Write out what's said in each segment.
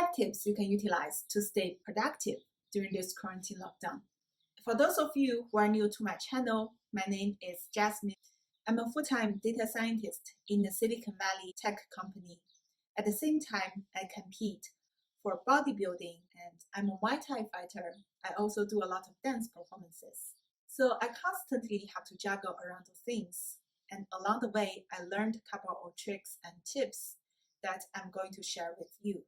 5 tips you can utilize to stay productive during this quarantine lockdown. For those of you who are new to my channel, my name is Jasmine. I'm a full-time data scientist in the Silicon Valley tech company. At the same time, I compete for bodybuilding and I'm a Muay Thai fighter. I also do a lot of dance performances. So I constantly have to juggle around the things. And along the way, I learned a couple of tricks and tips that I'm going to share with you.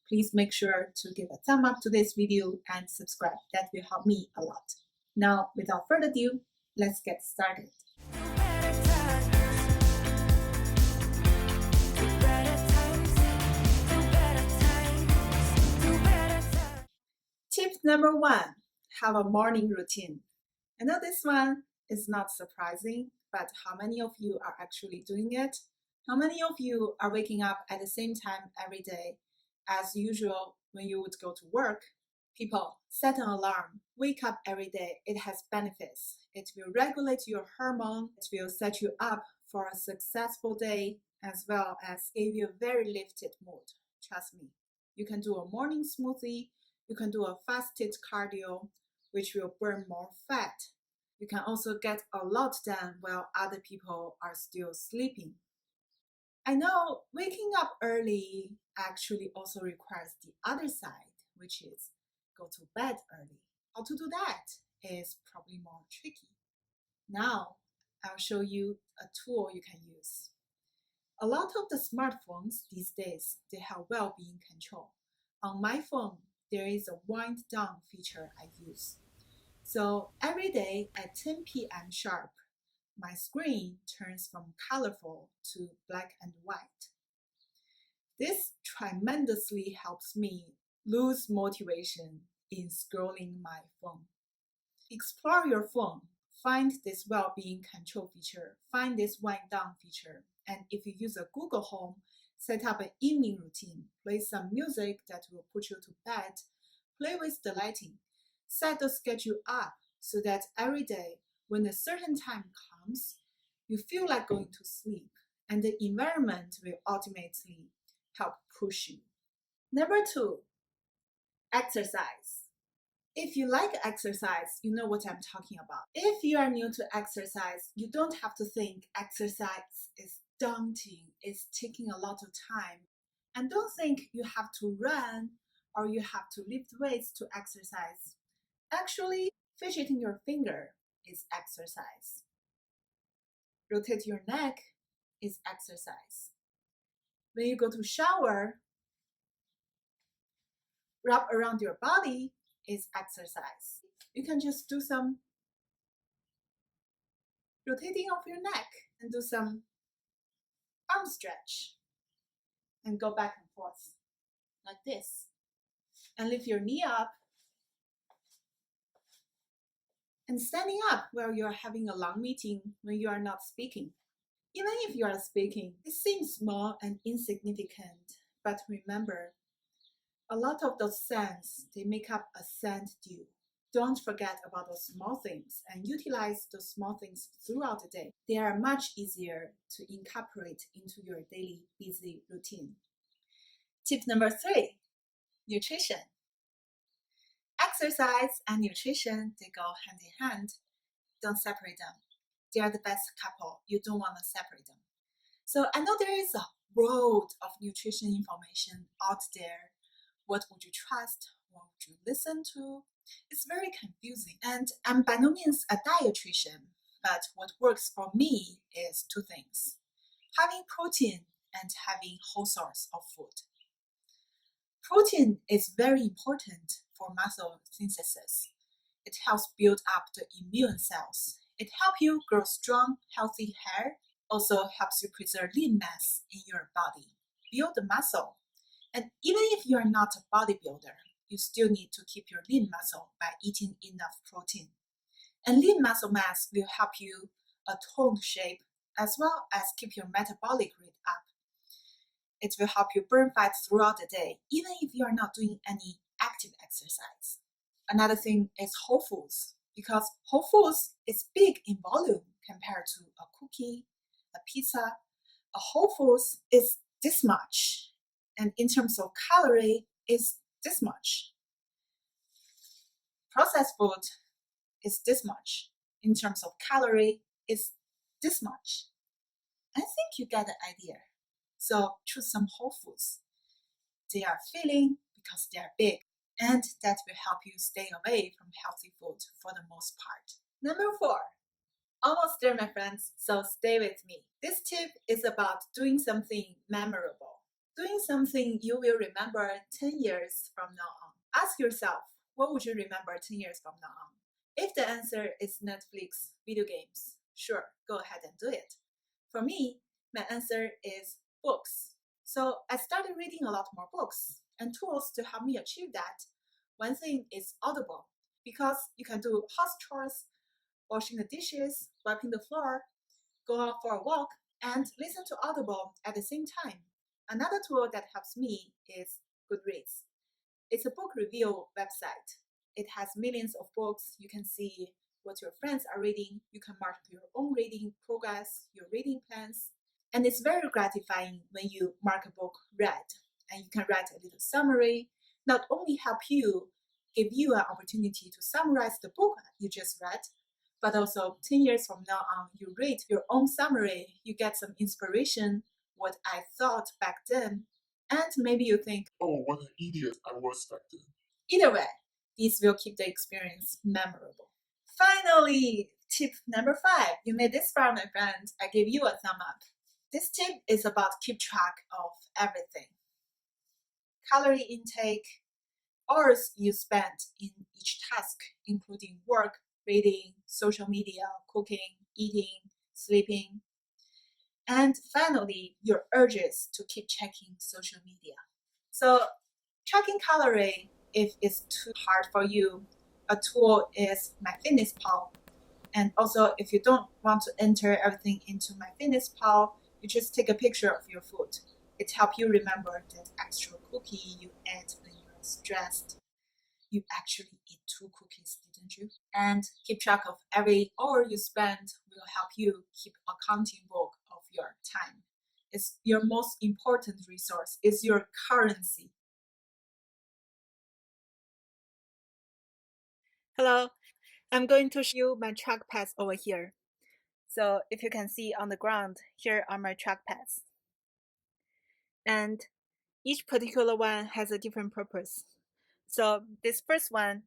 Please make sure to give a thumb up to this video and subscribe. That will help me a lot. Now, without further ado, let's get started. Tip number 1, have a morning routine. I know this one is not surprising, but how many of you are actually doing it? How many of you are waking up at the same time every day as usual when you would go to work? People, set an alarm. Wake up every day. It has benefits. It will regulate your hormone. It will set you up for a successful day as well as give you a very lifted mood. Trust me. You can do a morning smoothie. You can do a fasted cardio, which will burn more fat. You can also get a lot done while other people are still sleeping. I know waking up early actually also requires the other side, which is go to bed early. How to do that is probably more tricky. Now, I'll show you a tool you can use. A lot of the smartphones these days, they have well-being control. On my phone, there is a wind down feature I use. So every day at 10 p.m. sharp, my screen turns from colorful to black and white. This tremendously helps me lose motivation in scrolling my phone. Explore your phone, find this well-being control feature, find this wind down feature, and if you use a Google Home, set up an evening routine, play some music that will put you to bed, play with the lighting, set the schedule up so that every day when a certain time comes, you feel like going to sleep and the environment will ultimately help push you. Number 2, exercise. If you like exercise, you know what I'm talking about. If you are new to exercise, you don't have to think exercise is daunting, it's taking a lot of time. And don't think you have to run or you have to lift weights to exercise. Actually, fidgeting your finger is exercise. Rotate your neck is exercise. When you go to shower, rub around your body is exercise. You can just do some rotating of your neck and do some arm stretch and go back and forth like this. And lift your knee up and standing up while you're having a long meeting when you are not speaking. Even if you are speaking, it seems small and insignificant, but remember, a lot of those scents, they make up a scent due. Don't forget about those small things and utilize those small things throughout the day. They are much easier to incorporate into your daily busy routine. Tip number 3, nutrition. Exercise and nutrition, they go hand in hand. Don't separate them. They are the best couple. You don't want to separate them. So I know there is a world of nutrition information out there. What would you trust? What would you listen to? It's very confusing. And I'm by no means a dietitian, but what works for me is 2 things. Having protein and having whole source of food. Protein is very important for muscle synthesis. It helps build up the immune cells. It helps you grow strong, healthy hair. Also helps you preserve lean mass in your body. Build the muscle. And even if you are not a bodybuilder, you still need to keep your lean muscle by eating enough protein. And lean muscle mass will help you a toned shape as well as keep your metabolic rate up. It will help you burn fat throughout the day, even if you are not doing any active exercise. Another thing is whole foods, because whole foods is big in volume compared to a cookie, a pizza. A whole foods is this much. And in terms of calorie, it's this much. Processed food is this much. In terms of calorie, it's this much. I think you get the idea. So choose some whole foods. They are filling because they are big, and that will help you stay away from healthy food for the most part. Number 4. Almost there, my friends, so stay with me. This tip is about doing something memorable. Doing something you will remember 10 years from now on. Ask yourself, what would you remember 10 years from now on? If the answer is Netflix, video games, sure, go ahead and do it. For me, my answer is books. So I started reading a lot more books and tools to help me achieve that. One thing is Audible, because you can do house chores, washing the dishes, wiping the floor, go out for a walk, and listen to Audible at the same time. Another tool that helps me is Goodreads. It's a book review website. It has millions of books. You can see what your friends are reading. You can mark your own reading progress, your reading plans. And it's very gratifying when you mark a book read and you can write a little summary, not only help you, give you an opportunity to summarize the book you just read, but also 10 years from now on, you read your own summary, you get some inspiration, what I thought back then, and maybe you think, oh, what an idiot I was back then. Either way, this will keep the experience memorable. Finally, tip number 5. You made this far, my friend. I give you a thumb up. This tip is about keep track of everything. Calorie intake, hours you spent in each task, including work, reading, social media, cooking, eating, sleeping. And finally, your urges to keep checking social media. So tracking calorie, if it's too hard for you, a tool is MyFitnessPal. And also, if you don't want to enter everything into MyFitnessPal, you just take a picture of your food. It helps you remember that extra cookie you ate when you're stressed. You actually eat 2 cookies, didn't you? And keep track of every hour you spend will help you keep a counting book of your time. It's your most important resource. It's your currency. Hello, I'm going to show you my track pads over here. So if you can see on the ground, here are my track pads. And each particular one has a different purpose. So this first one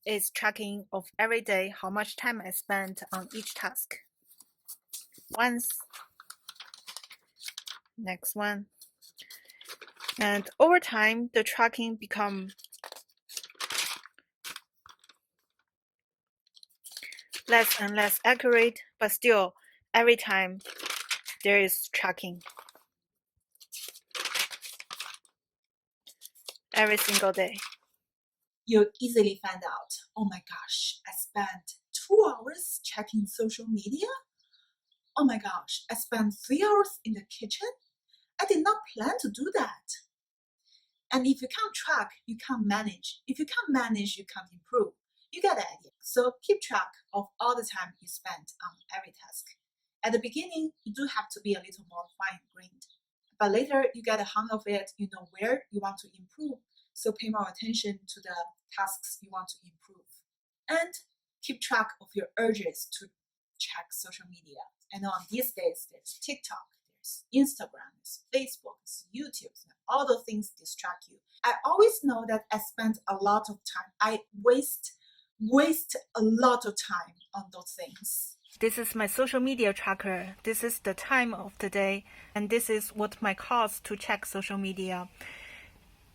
is tracking of every day how much time I spent on each task. Once, next one. And over time, the tracking become less and less accurate, but still, every time there is tracking. Every single day. You'll easily find out, oh my gosh, I spent 2 hours checking social media? Oh my gosh, I spent 3 hours in the kitchen? I did not plan to do that. And if you can't track, you can't manage. If you can't manage, you can't improve. You get the idea. So keep track of all the time you spent on every task. At the beginning, you do have to be a little more fine-grained. But later, you get a hang of it. You know where you want to improve. So pay more attention to the tasks you want to improve. And keep track of your urges to check social media. I know on these days, there's TikTok, there's Instagram, there's Facebook, there's YouTube, and all those things distract you. I always know that I spend a lot of time. I waste a lot of time on those things. This is my social media tracker. This is the time of the day, and this is what my cost to check social media.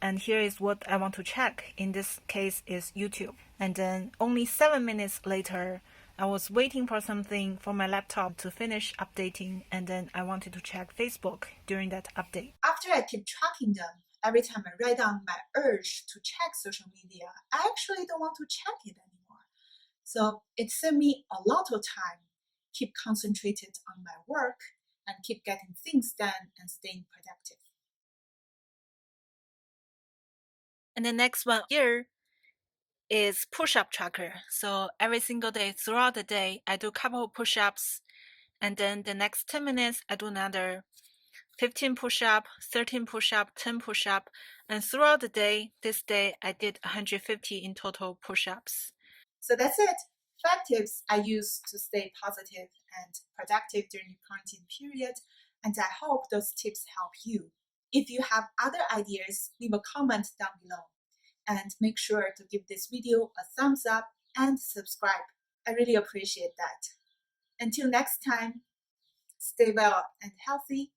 And here is what I want to check. In this case is YouTube. And then only 7 minutes later, I was waiting for something for my laptop to finish updating, and then I wanted to check Facebook during that update. After I keep tracking them, every time I write down my urge to check social media, I actually don't want to check it anymore. So it saved me a lot of time, keep concentrated on my work, and keep getting things done and staying productive. And the next one here is push-up tracker. So every single day throughout the day, I do a couple of push-ups, and then the next 10 minutes, I do another 15 push-up, 13 push-up, 10 push-up, and throughout the day, this day I did 150 in total push-ups. So that's it. 5 tips I use to stay positive and productive during the quarantine period, and I hope those tips help you. If you have other ideas, leave a comment down below. And make sure to give this video a thumbs up and subscribe. I really appreciate that. Until next time, stay well and healthy.